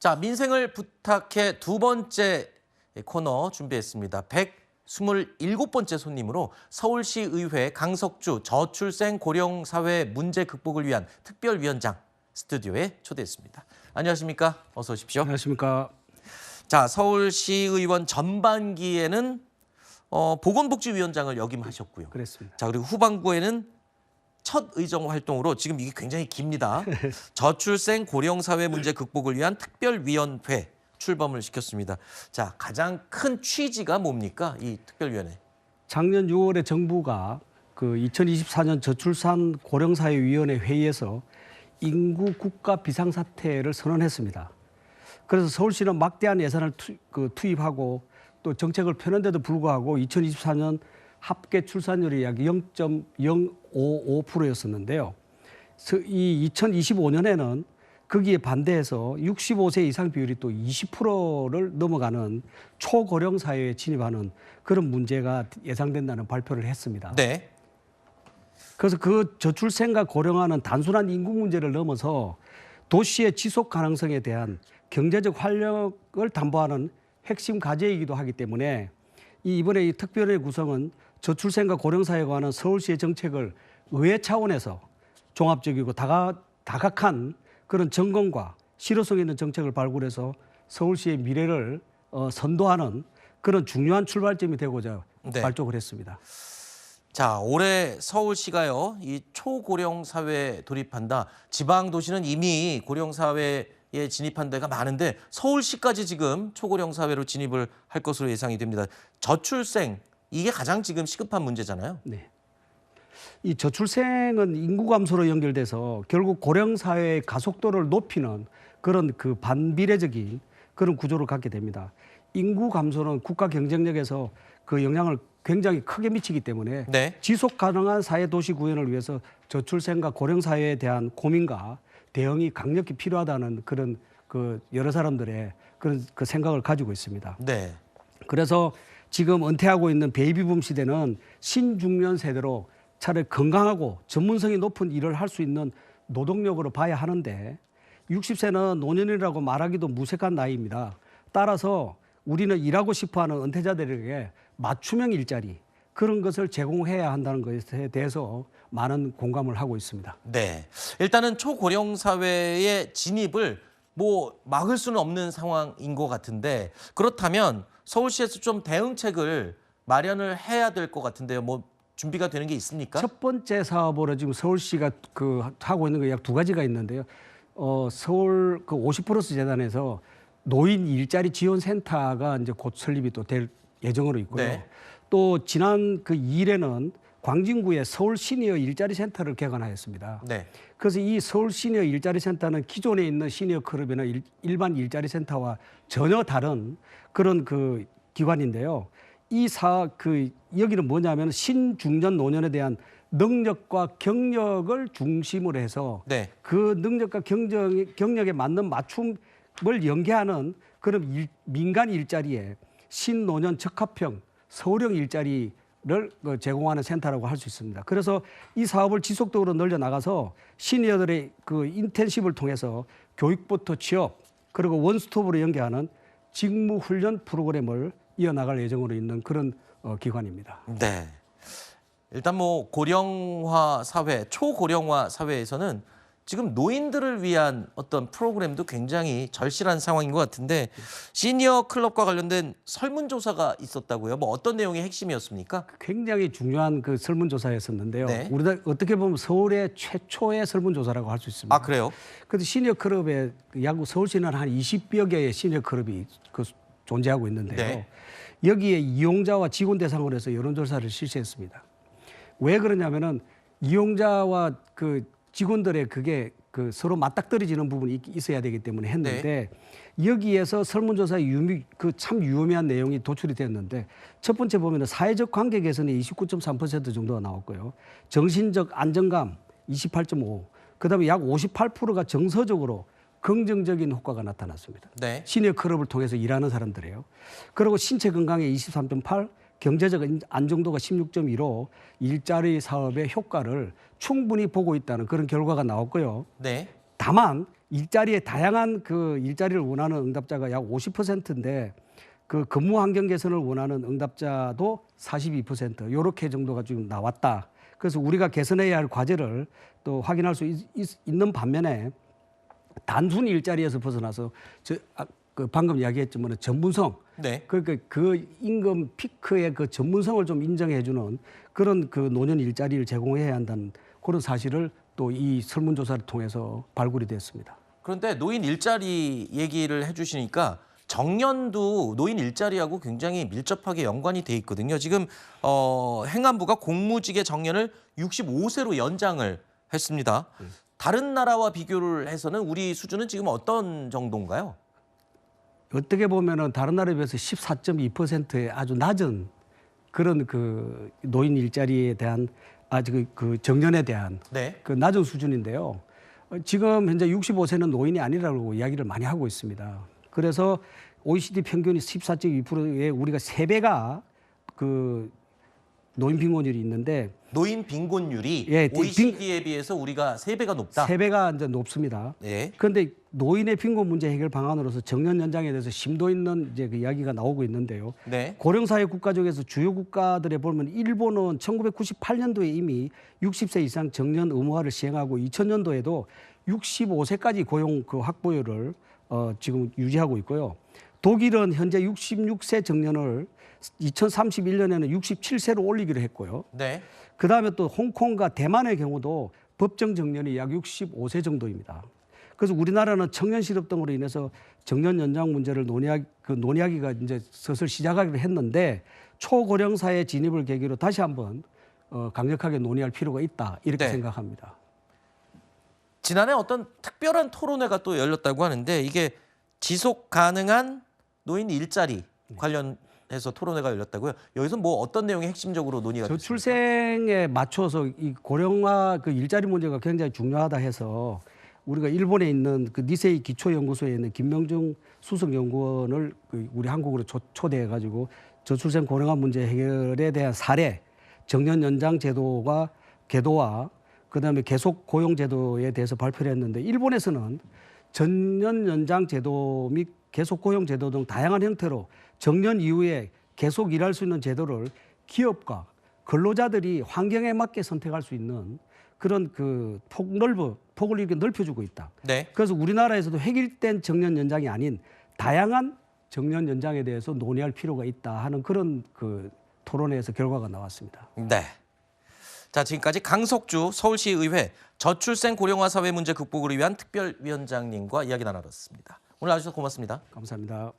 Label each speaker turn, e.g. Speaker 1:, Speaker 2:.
Speaker 1: 자, 민생을 부탁해 두 번째 코너 준비했습니다. 127번째 손님으로 서울시의회 강석주 저출생 고령사회 문제 극복을 위한 특별위원장 스튜디오에 초대했습니다. 안녕하십니까? 어서 오십시오.
Speaker 2: 안녕하십니까?
Speaker 1: 자, 서울시의원 전반기에는 보건복지위원장을 역임하셨고요.
Speaker 2: 그랬습니다.
Speaker 1: 자, 그리고 후반부에는 첫 의정 활동으로 지금 이게 굉장히 깁니다. 저출생 고령사회 문제 극복을 위한 특별위원회 출범을 시켰습니다. 자, 가장 큰 취지가 뭡니까? 이 특별위원회.
Speaker 2: 작년 6월에 정부가 그 2024년 저출산 고령사회위원회 회의에서 인구 국가 비상사태를 선언했습니다. 그래서 서울시는 막대한 예산을 투입하고 또 정책을 펴는데도 불구하고 2024년 합계 출산율이 약 0.055%였었는데요. 이 2025년에는 거기에 반대해서 65세 이상 비율이 또 20%를 넘어가는 초고령 사회에 진입하는 그런 문제가 예상된다는 발표를 했습니다.
Speaker 1: 네.
Speaker 2: 그래서 그 저출생과 고령화는 단순한 인구 문제를 넘어서 도시의 지속 가능성에 대한 경제적 활력을 담보하는 핵심 과제이기도 하기 때문에 이번에 이 특별회 구성은 저출생과 고령사회에 관한 서울시의 정책을 의회 차원에서 종합적이고 다각한 그런 점검과 실효성 있는 정책을 발굴해서 서울시의 미래를 선도하는 그런 중요한 출발점이 되고자 발족을 했습니다.
Speaker 1: 자, 올해 서울시가요, 이 초고령 사회에 돌입한다. 지방 도시는 이미 고령 사회에 진입한 데가 많은데 서울시까지 지금 초고령 사회로 진입을 할 것으로 예상이 됩니다. 저출생, 이게 가장 지금 시급한 문제잖아요.
Speaker 2: 네. 이 저출생은 인구 감소로 연결돼서 결국 고령 사회의 가속도를 높이는 그런 그 반비례적인 그런 구조를 갖게 됩니다. 인구 감소는 국가 경쟁력에서 그 영향을 굉장히 크게 미치기 때문에
Speaker 1: 네.
Speaker 2: 지속 가능한 사회 도시 구현을 위해서 저출생과 고령 사회에 대한 고민과 대응이 강력히 필요하다는 그런 그 여러 사람들의 그런 그 생각을 가지고 있습니다.
Speaker 1: 네.
Speaker 2: 그래서 지금 은퇴하고 있는 베이비붐 시대는 신중년 세대로 차라리 건강하고 전문성이 높은 일을 할 수 있는 노동력으로 봐야 하는데 60세는 노년이라고 말하기도 무색한 나이입니다. 따라서 우리는 일하고 싶어하는 은퇴자들에게 맞춤형 일자리 그런 것을 제공해야 한다는 것에 대해서 많은 공감을 하고 있습니다.
Speaker 1: 네. 일단은 초고령 사회의 진입을 막을 수는 없는 상황인 것 같은데 그렇다면 서울시에서 좀 대응책을 마련을 해야 될 것 같은데요. 준비가 되는 게 있습니까?
Speaker 2: 첫 번째 사업으로 지금 서울시가 하고 있는 게 약 두 가지가 있는데요. 서울 50플러스 재단에서 노인 일자리 지원 센터가 이제 곧 설립이 또 될 예정으로 있고요.
Speaker 1: 네.
Speaker 2: 또 지난 2일에는 광진구에 서울 시니어 일자리 센터를 개관하였습니다.
Speaker 1: 네.
Speaker 2: 그래서 이 서울 시니어 일자리 센터는 기존에 있는 시니어 클럽이나 일반 일자리 센터와 전혀 다른 그런 그 기관인데요. 여기는 뭐냐면 신중년 노년에 대한 능력과 경력을 중심으로 해서
Speaker 1: 네.
Speaker 2: 그 능력과 경력에 맞는 맞춤을 연계하는 그런 민간 일자리에 신노년 적합형 서울형 일자리를 제공하는 센터라고 할 수 있습니다. 그래서 이 사업을 지속적으로 늘려나가서 시니어들의 그 인텐시브를 통해서 교육부터 취업 그리고 원스톱으로 연계하는 직무훈련 프로그램을 이어나갈 예정으로 있는 그런 기관입니다.
Speaker 1: 네. 일단 고령화 사회, 초고령화 사회에서는 지금 노인들을 위한 어떤 프로그램도 굉장히 절실한 상황인 것 같은데 시니어 클럽과 관련된 설문조사가 있었다고요? 어떤 내용이 핵심이었습니까?
Speaker 2: 굉장히 중요한 그 설문조사였었는데요.
Speaker 1: 네.
Speaker 2: 우리가 어떻게 보면 서울의 최초의 설문조사라고 할 수 있습니다.
Speaker 1: 아, 그래요?
Speaker 2: 그래서 시니어 클럽에 서울시는 한 20여 개의 시니어 클럽이 존재하고 있는데요.
Speaker 1: 네.
Speaker 2: 여기에 이용자와 직원 대상으로 해서 여론조사를 실시했습니다. 왜 그러냐면은 이용자와 그 직원들의 그게 서로 맞닥뜨려지는 부분이 있어야 되기 때문에 했는데 여기에서 설문조사의 참 유의미한 내용이 도출이 됐는데 첫 번째 보면은 사회적 관계 개선이 29.3% 정도가 나왔고요. 정신적 안정감 28.5%, 그다음에 약 58%가 정서적으로 긍정적인 효과가 나타났습니다.
Speaker 1: 네.
Speaker 2: 시니어 클럽을 통해서 일하는 사람들이에요. 그리고 신체 건강에 23.8, 경제적 안정도가 16.1로 일자리 사업의 효과를 충분히 보고 있다는 그런 결과가 나왔고요.
Speaker 1: 네.
Speaker 2: 다만 일자리에 다양한 그 일자리를 원하는 응답자가 약 50%인데 그 근무 환경 개선을 원하는 응답자도 42% 요렇게 정도가 지금 나왔다. 그래서 우리가 개선해야 할 과제를 또 확인할 수 있는 반면에 단순 일자리에서 벗어나서 그 방금 이야기했지만 전문성,
Speaker 1: 네.
Speaker 2: 그러니까 그 임금 피크의 그 전문성을 좀 인정해주는 그런 그 노년 일자리를 제공해야 한다는 그런 사실을 또 이 설문조사를 통해서 발굴이 됐습니다.
Speaker 1: 그런데 노인 일자리 얘기를 해주시니까 정년도 노인 일자리하고 굉장히 밀접하게 연관이 돼 있거든요. 지금 행안부가 공무직의 정년을 65세로 연장을 했습니다. 다른 나라와 비교를 해서는 우리 수준은 지금 어떤 정도인가요?
Speaker 2: 어떻게 보면은 다른 나라에 비해서 14.2%의 아주 낮은 그런 그 노인 일자리에 대한 아주 그 정년에 대한
Speaker 1: 네.
Speaker 2: 그 낮은 수준인데요. 지금 현재 65세는 노인이 아니라고 이야기를 많이 하고 있습니다. 그래서 OECD 평균이 14.2%에 우리가 3배가 그 노인 빈곤율이 있는데
Speaker 1: 노인 빈곤율이
Speaker 2: 예,
Speaker 1: OECD에 비해서 우리가 3배가 높다.
Speaker 2: 3배가 이제 높습니다.
Speaker 1: 네.
Speaker 2: 그런데 노인의 빈곤 문제 해결 방안으로서 정년 연장에 대해서 심도 있는 이제 그 이야기가 나오고 있는데요.
Speaker 1: 네.
Speaker 2: 고령사회 국가 중에서 주요 국가들에 보면 일본은 1998년도에 이미 60세 이상 정년 의무화를 시행하고 2000년도에도 65세까지 고용 그 확보율을 지금 유지하고 있고요. 독일은 현재 66세 정년을 2031년에는 67세로 올리기로 했고요.
Speaker 1: 네.
Speaker 2: 그다음에 또 홍콩과 대만의 경우도 법정 정년이 약 65세 정도입니다. 그래서 우리나라는 청년 실업 등으로 인해서 정년 연장 문제를 논의하기가 이제 슬슬 시작하기로 했는데 초고령 사회 진입을 계기로 다시 한번 강력하게 논의할 필요가 있다 이렇게
Speaker 1: 네.
Speaker 2: 생각합니다.
Speaker 1: 지난해 어떤 특별한 토론회가 또 열렸다고 하는데 이게 지속 가능한 노인 일자리 관련해서 토론회가 열렸다고요. 여기서 뭐 어떤 내용이 핵심적으로 논의가 됐습니까?
Speaker 2: 저출생에 맞춰서 이 고령화 그 일자리 문제가 굉장히 중요하다 해서 우리가 일본에 있는 그 니세이 기초연구소에 있는 김명중 수석연구원을 우리 한국으로 초대해가지고 저출생 고령화 문제 해결에 대한 사례, 정년 연장 제도가 제도와 그다음에 계속 고용 제도에 대해서 발표를 했는데 일본에서는 정년 연장 제도 및 계속 고용 제도 등 다양한 형태로 정년 이후에 계속 일할 수 있는 제도를 기업과 근로자들이 환경에 맞게 선택할 수 있는 그런 그 폭을 이렇게 넓혀주고 있다.
Speaker 1: 네.
Speaker 2: 그래서 우리나라에서도 획일된 정년 연장이 아닌 다양한 정년 연장에 대해서 논의할 필요가 있다 하는 그런 그 토론회에서 결과가 나왔습니다.
Speaker 1: 네. 자, 지금까지 강석주 서울시의회 저출생 고령화 사회 문제 극복을 위한 특별위원장님과 이야기 나눠봤습니다. 오늘 와주셔서 고맙습니다.
Speaker 2: 감사합니다.